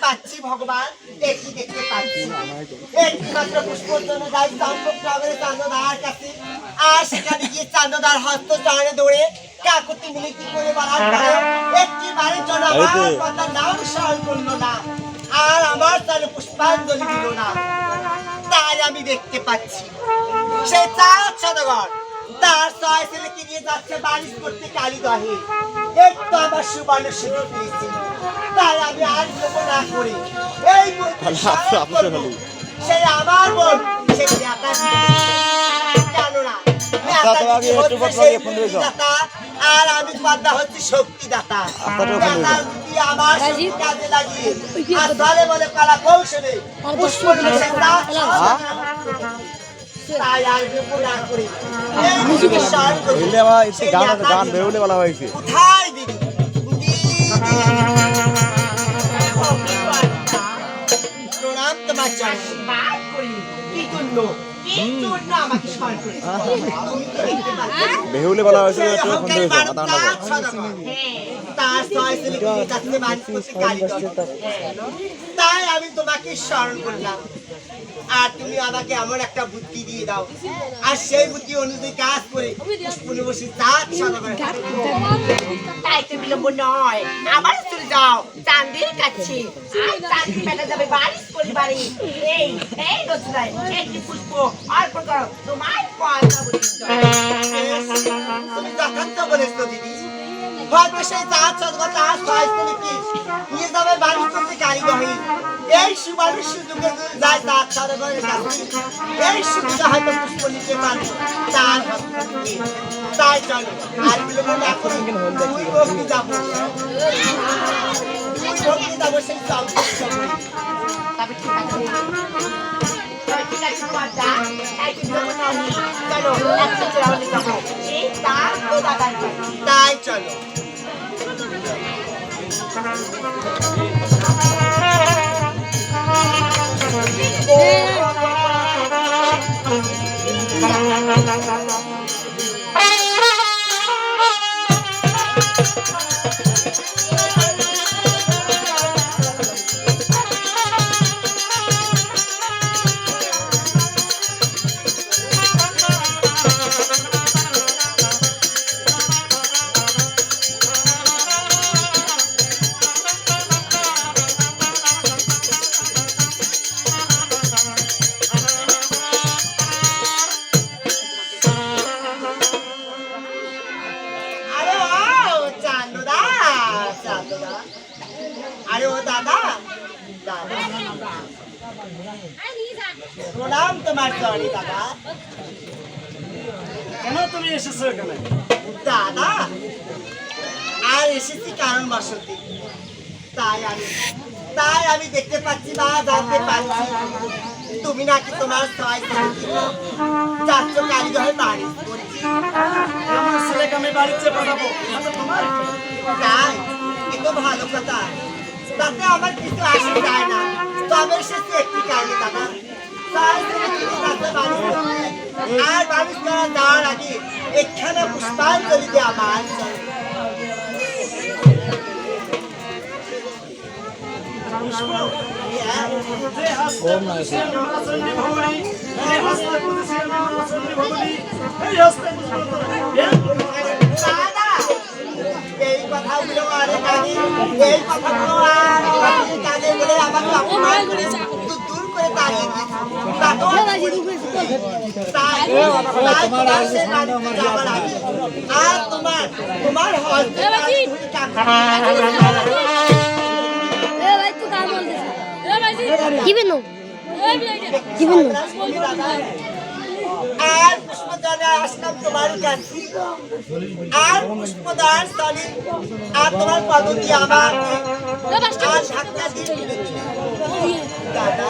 পাচ্ছি ভগবান, একটি দেখতে পাচ্ছি। একটি মাত্র পুষ্পর জন্য যাই চন্দ্রনগরে চান্দদার কাছে, আর সেখানে গিয়ে চান্দদার হস্ত চরণে দৌড়ে কাকুতি মিনতি করে বলার পরে একটি বারের জন্য আমার কথার নাম স্মরণ করলো না, আর আমার তাহলে পুষ্পাঞ্জলি দিল না। তাই আমি দেখতে পাচ্ছি সে চাঁদ সদাগর তার ছয় ছেলেকে নিয়ে যাচ্ছে বারিশ করতে কালীদহে। একটু আমার সুবর্ণ সুযোগ পেয়েছি, তাই আমি আর বিলম্ব না করি এই সেই আমার বোন সেই জানো না, আর আমি পদ্মা হচ্ছে শক্তিদাতা। আমার কাজে লাগিয়ে আর দলে বলে কলা কৌশলে তাই আর না করি গান বেরোলে বলা হয়েছে কোথায় দিদি প্রণাম তোমার বেহুলে বলা হয়েছে তাই আমি তোমাকে স্মরণ করলাম, আর তুমি আমাকে এমন একটা বুদ্ধি দিয়ে দাও, আর সেই বুদ্ধি অনুযায়ী কাজ করে বসে তাই তো বিলম্ব নয়, আবার চলে যাও চাঁদের কাছে। চাঁদি মেলা যাবে বারিশ পরিবারে। এই এই রচনায় একটি পুষ্প অর্পণ করো তোমার পয়সা তুমি যথার্থ বলেছো দিদি। হয়তো সেই চাঁদ সদগর তার কি নিয়ে যাবে বারিশ করতে কারিগরি। এই সুবারুর সুযোগে যায় চাঁদ সদগরের কাছে, এই সুযোগে হয়তো পুষ্প নিতে পারবে তার তাই চলো আর বিলম্ব না করে দুই ভক্তি যাবো, দুই ভক্তি যাবো সেই তবে ঠিক আছে, ঠিক আছে তোমার যা চলো একটা চলে যাবো এই তার তো দাদার তাই চলো। আরে ও দাদা প্রণাম তোমার চরণে দাদা। কেন তুমি এসেছো এখানে? দাদা আর এসেছি কারণ বসতি, তাই আমি দেখতে পাচ্ছি বা জানতে পারছি তুমি নাকি তোমার চারশো কারিগরের বাড়ি করছি। আমার ছেলেকে আমি বাড়িতে পাঠাবো, তোমার তাই এ তো ভালো কথা, তাতে আমার কিছু আসে যায় না। তবে এসেছি একটি কারণে দাদা, আর বাড়ি করা যাওয়ার আগে এখানে পুষ্পাঞ্জলি দিয়ে আমার এই কথাগুলো অনেক আগে, এই কথাগুলো কাজে বলে আমাকে অপমান করে দূর করে দাঁড়িয়ে আর তোমার আর পুষ্পদানে আসলাম তোমার কাছে, আর পুষ্পদান স্থলে আর তোমার পদ্ধতি আমাকে আর ধাক্কা দিয়ে দাদা